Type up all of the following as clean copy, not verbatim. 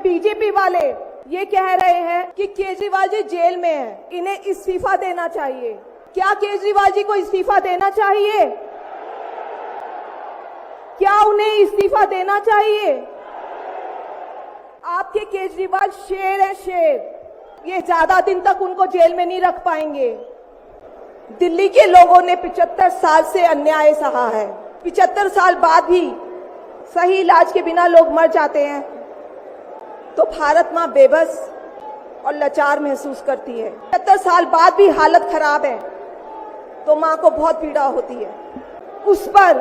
BJP वाले ये कह रहे हैं कि केजरीवाल जी जेल में हैं, इन्हें इस्तीफा देना चाहिए। क्या केजरीवाल जी को इस्तीफा देना चाहिए? क्या उन्हें इस्तीफा देना चाहिए? आपके केजरीवाल शेर है, शेर। ये ज्यादा दिन तक उनको जेल में नहीं रख पाएंगे। दिल्ली के लोगों ने 75 साल से अन्याय सहा है। 75 साल बाद भी सही इलाज के बिना लोग मर जाते हैं तो भारत माँ बेबस और लाचार महसूस करती है। 75 साल बाद भी हालत खराब है तो माँ को बहुत पीड़ा होती है। उस पर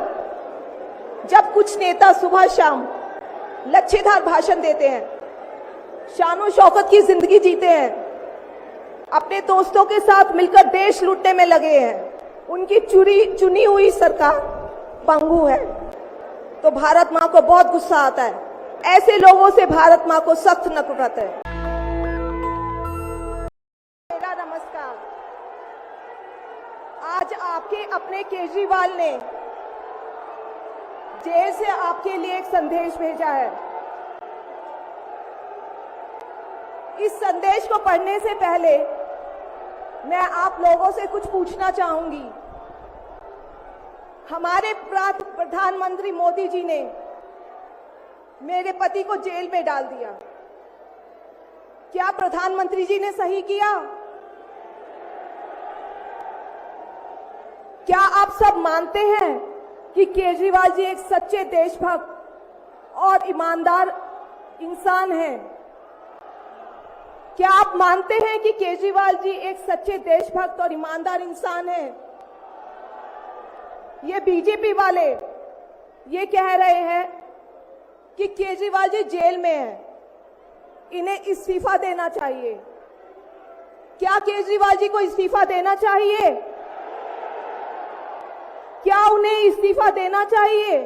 जब कुछ नेता सुबह शाम लच्छेदार भाषण देते हैं, शानो शौकत की जिंदगी जीते हैं, अपने दोस्तों के साथ मिलकर देश लूटने में लगे हैं, उनकी चुनी हुई सरकार पंगु है, तो भारत माँ को बहुत गुस्सा आता है। ऐसे लोगों से भारत माँ को सख्त नफरत है। मेरा नमस्कार। आज आपके अपने केजरीवाल ने जेल से आपके लिए एक संदेश भेजा है। इस संदेश को पढ़ने से पहले मैं आप लोगों से कुछ पूछना चाहूंगी। हमारे प्रधानमंत्री मोदी जी ने मेरे पति को जेल में डाल दिया। क्या प्रधानमंत्री जी ने सही किया? क्या आप सब मानते हैं कि केजरीवाल जी एक सच्चे देशभक्त और ईमानदार इंसान हैं? क्या आप मानते हैं कि केजरीवाल जी एक सच्चे देशभक्त और ईमानदार इंसान हैं? ये बीजेपी वाले ये कह रहे हैं कि केजरीवाल जी जेल में हैं, इन्हें इस्तीफा देना चाहिए। क्या केजरीवाल जी को इस्तीफा देना चाहिए? क्या उन्हें इस्तीफा देना चाहिए?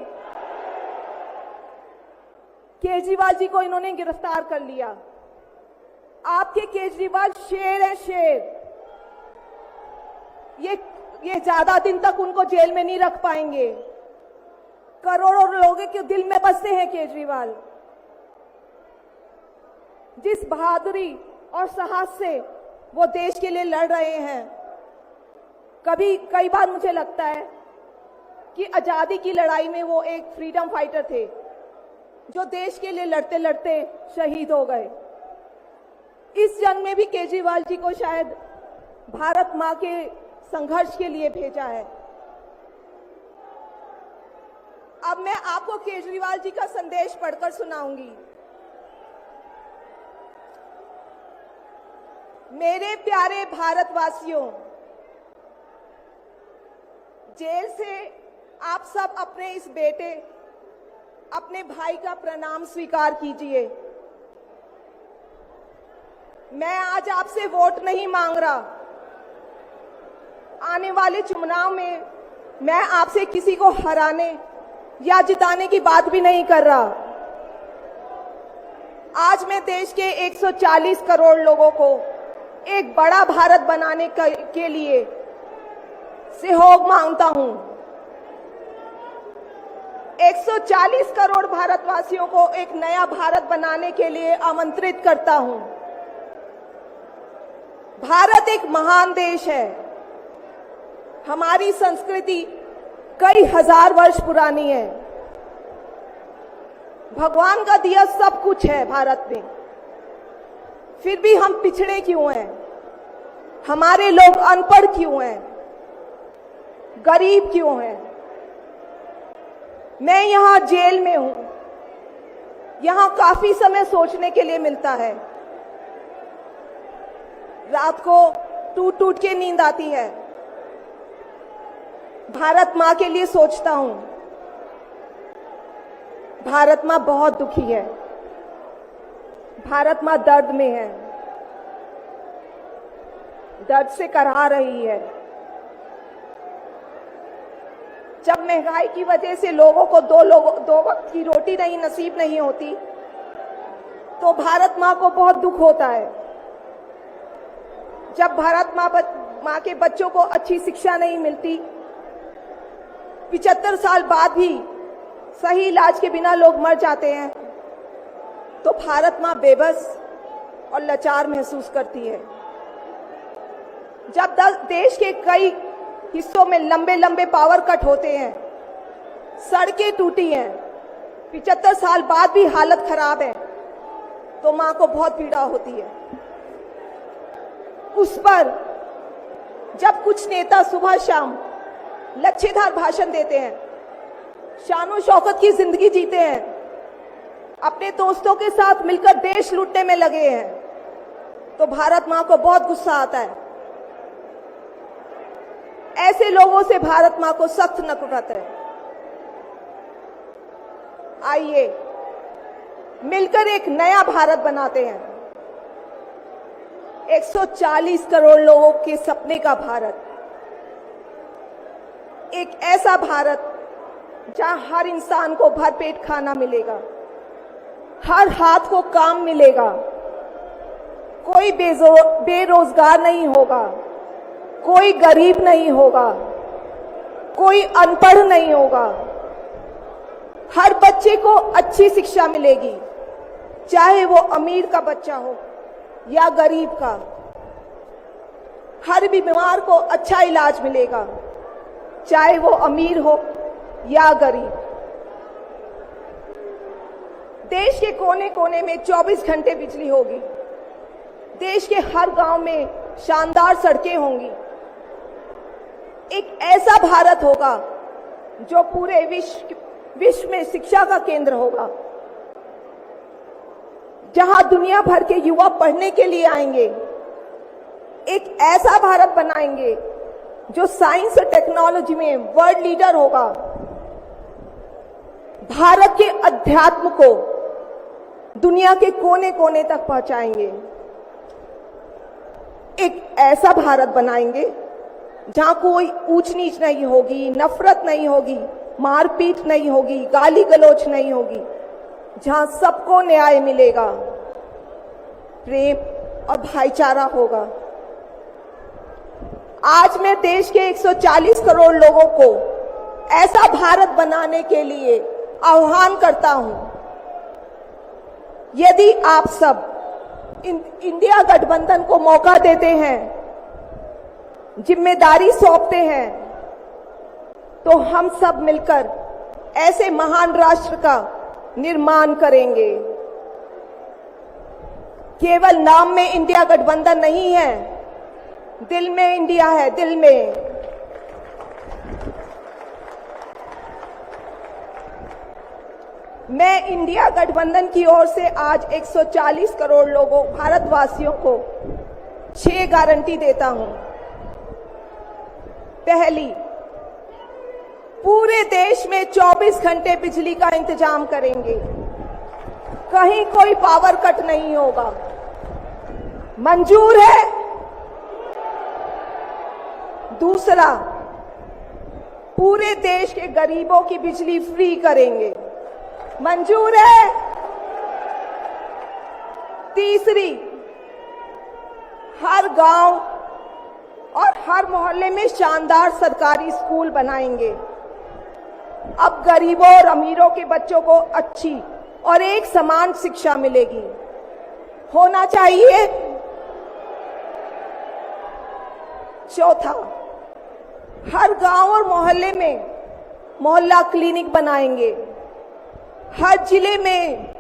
केजरीवाल जी को इन्होंने गिरफ्तार कर लिया। आपके केजरीवाल शेर है, शेर। ये ज्यादा दिन तक उनको जेल में नहीं रख पाएंगे। करोड़ों लोगों के दिल में बसते हैं केजरीवाल। जिस बहादुरी और साहस से वो देश के लिए लड़ रहे हैं, कई बार मुझे लगता है कि आजादी की लड़ाई में वो एक फ्रीडम फाइटर थे जो देश के लिए लड़ते लड़ते शहीद हो गए। इस जंग में भी केजरीवाल जी को शायद भारत मां के संघर्ष के लिए भेजा है। अब मैं आपको केजरीवाल जी का संदेश पढ़कर सुनाऊंगी। मेरे प्यारे भारतवासियों, जेल से आप सब अपने इस बेटे, अपने भाई का प्रणाम स्वीकार कीजिए। मैं आज आपसे वोट नहीं मांग रहा। आने वाले चुनाव में मैं आपसे किसी को हराने या जिताने की बात भी नहीं कर रहा। आज मैं देश के 140 करोड़ लोगों को एक बड़ा भारत बनाने के लिए सहयोग मांगता हूं। 140 करोड़ भारतवासियों को एक नया भारत बनाने के लिए आमंत्रित करता हूं। भारत एक महान देश है। हमारी संस्कृति कई हजार वर्ष पुरानी है। भगवान का दिया सब कुछ है भारत में, फिर भी हम पिछड़े क्यों हैं? हमारे लोग अनपढ़ क्यों हैं? गरीब क्यों हैं? मैं यहाँ जेल में हूं। यहाँ काफी समय सोचने के लिए मिलता है। रात को टूट टूट के नींद आती है। भारत माँ के लिए सोचता हूं। भारत माँ बहुत दुखी है। भारत माँ दर्द में है, दर्द से कराह रही है। जब महंगाई की वजह से लोगों को दो वक्त की रोटी नहीं नसीब नहीं होती तो भारत माँ को बहुत दुख होता है। जब भारत माँ के बच्चों को अच्छी शिक्षा नहीं मिलती, 75 साल बाद भी सही इलाज के बिना लोग मर जाते हैं तो भारत मां बेबस और लाचार महसूस करती है। जब देश के कई हिस्सों में लंबे लंबे पावर कट होते हैं, सड़कें टूटी हैं, 75 साल बाद भी हालत खराब है, तो मां को बहुत पीड़ा होती है। उस पर जब कुछ नेता सुबह शाम लच्छेदार भाषण देते हैं, शानो शौकत की जिंदगी जीते हैं, अपने दोस्तों के साथ मिलकर देश लूटने में लगे हैं, तो भारत मां को बहुत गुस्सा आता है। ऐसे लोगों से भारत मां को सख्त नफरत है। आइए मिलकर एक नया भारत बनाते हैं, 140 करोड़ लोगों के सपने का भारत, एक ऐसा भारत जहां हर इंसान को भरपेट खाना मिलेगा, हर हाथ को काम मिलेगा, कोई बेरोजगार नहीं होगा, कोई गरीब नहीं होगा, कोई अनपढ़ नहीं होगा, हर बच्चे को अच्छी शिक्षा मिलेगी, चाहे वो अमीर का बच्चा हो या गरीब का। हर बीमार को अच्छा इलाज मिलेगा, चाहे वो अमीर हो या गरीब। देश के कोने कोने में 24 घंटे बिजली होगी, देश के हर गांव में शानदार सड़कें होंगी। एक ऐसा भारत होगा जो पूरे विश्व में शिक्षा का केंद्र होगा, जहां दुनिया भर के युवा पढ़ने के लिए आएंगे। एक ऐसा भारत बनाएंगे जो साइंस और टेक्नोलॉजी में वर्ल्ड लीडर होगा। भारत के अध्यात्म को दुनिया के कोने कोने तक पहुंचाएंगे। एक ऐसा भारत बनाएंगे जहां कोई ऊंच नीच नहीं होगी, नफरत नहीं होगी, मारपीट नहीं होगी, गाली गलौज नहीं होगी, जहां सबको न्याय मिलेगा, प्रेम और भाईचारा होगा। आज मैं देश के 140 करोड़ लोगों को ऐसा भारत बनाने के लिए आह्वान करता हूं। यदि आप सब इंडिया गठबंधन को मौका देते हैं, जिम्मेदारी सौंपते हैं, तो हम सब मिलकर ऐसे महान राष्ट्र का निर्माण करेंगे। केवल नाम में इंडिया गठबंधन नहीं है, दिल में इंडिया है, दिल में। मैं इंडिया गठबंधन की ओर से आज 140 करोड़ लोगों भारतवासियों को 6 गारंटी देता हूं। पहली, पूरे देश में 24 घंटे बिजली का इंतजाम करेंगे, कहीं कोई पावर कट नहीं होगा। मंजूर है? दूसरा, पूरे देश के गरीबों की बिजली फ्री करेंगे, मंजूर है? तीसरी, हर गांव और हर मोहल्ले में शानदार सरकारी स्कूल बनाएंगे। अब गरीबों और अमीरों के बच्चों को अच्छी और एक समान शिक्षा मिलेगी, होना चाहिए। चौथा, हर गांव और मोहल्ले में मोहल्ला क्लिनिक बनाएंगे, हर जिले में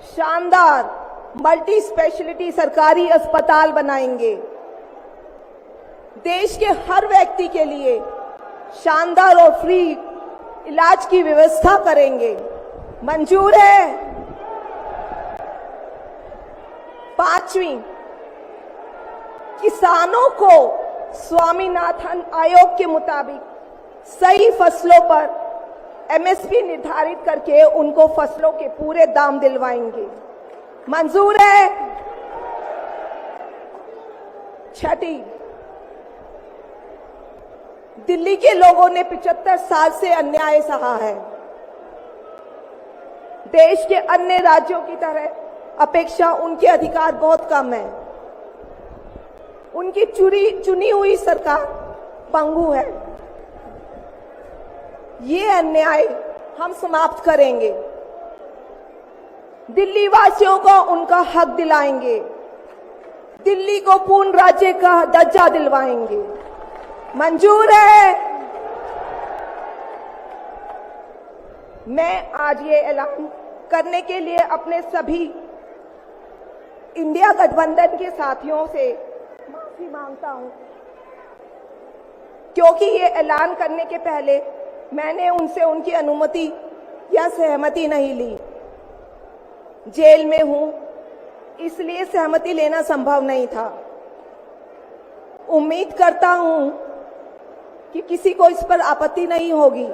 शानदार मल्टी स्पेशलिटी सरकारी अस्पताल बनाएंगे, देश के हर व्यक्ति के लिए शानदार और फ्री इलाज की व्यवस्था करेंगे, मंजूर है? पांचवी, किसानों को स्वामीनाथन आयोग के मुताबिक सही फसलों पर एमएसपी निर्धारित करके उनको फसलों के पूरे दाम दिलवाएंगे, मंजूर है? छठी, दिल्ली के लोगों ने 75 साल से अन्याय सहा है। देश के अन्य राज्यों की तरह अपेक्षा उनके अधिकार बहुत कम है। उनकी चुनी हुई सरकार पंगु है। ये अन्याय हम समाप्त करेंगे। दिल्ली वासियों को उनका हक दिलाएंगे, दिल्ली को पूर्ण राज्य का दर्जा दिलवाएंगे। मंजूर है। मैं आज ये ऐलान करने के लिए अपने सभी इंडिया गठबंधन के साथियों से माफी मांगता हूं, क्योंकि ये ऐलान करने के पहले मैंने उनसे उनकी अनुमति या सहमति नहीं ली। जेल में हूं, इसलिए सहमति लेना संभव नहीं था। उम्मीद करता हूं कि किसी को इस पर आपत्ति नहीं होगी।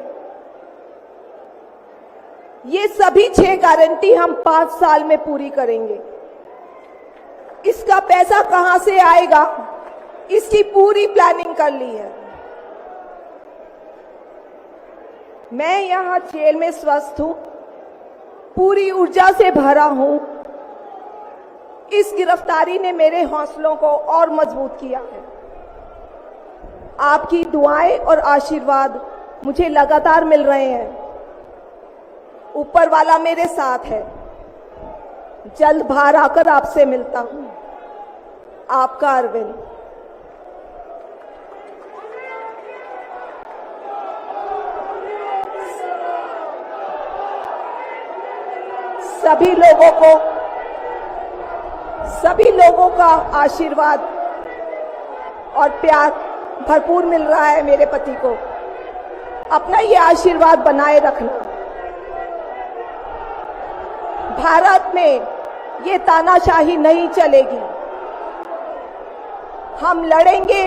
ये सभी 6 गारंटी हम 5 साल में पूरी करेंगे। इसका पैसा कहां से आएगा, इसकी पूरी प्लानिंग कर ली है। मैं यहां जेल में स्वस्थ हूं, पूरी ऊर्जा से भरा हूं। इस गिरफ्तारी ने मेरे हौसलों को और मजबूत किया है। आपकी दुआएं और आशीर्वाद मुझे लगातार मिल रहे हैं। ऊपर वाला मेरे साथ है। जल्द बाहर आकर आपसे मिलता हूं। आपका अरविंद। सभी लोगों का आशीर्वाद और प्यार भरपूर मिल रहा है मेरे पति को। अपना ये आशीर्वाद बनाए रखना। भारत में ये तानाशाही नहीं चलेगी। हम लड़ेंगे,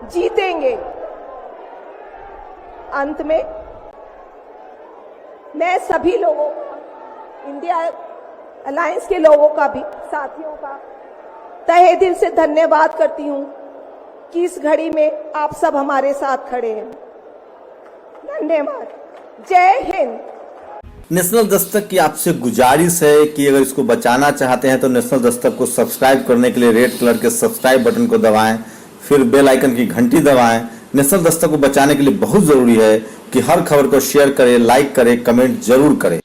जीतेंगे। अंत में मैं सभी लोगों, इंडिया अलायंस के लोगों का भी, साथियों का तहे दिल से धन्यवाद करती हूं कि इस घड़ी में आप सब हमारे साथ खड़े हैं। धन्यवाद। जय हिंद। नेशनल दस्तक की आपसे गुजारिश है कि अगर इसको बचाना चाहते हैं तो नेशनल दस्तक को सब्सक्राइब करने के लिए रेड कलर के सब्सक्राइब बटन को दबाएं, फिर बेल आइकन की घंटी दबाएं। नेशनल दस्तक को बचाने के लिए बहुत जरूरी है कि हर खबर को शेयर करें, लाइक करें, कमेंट जरूर करें।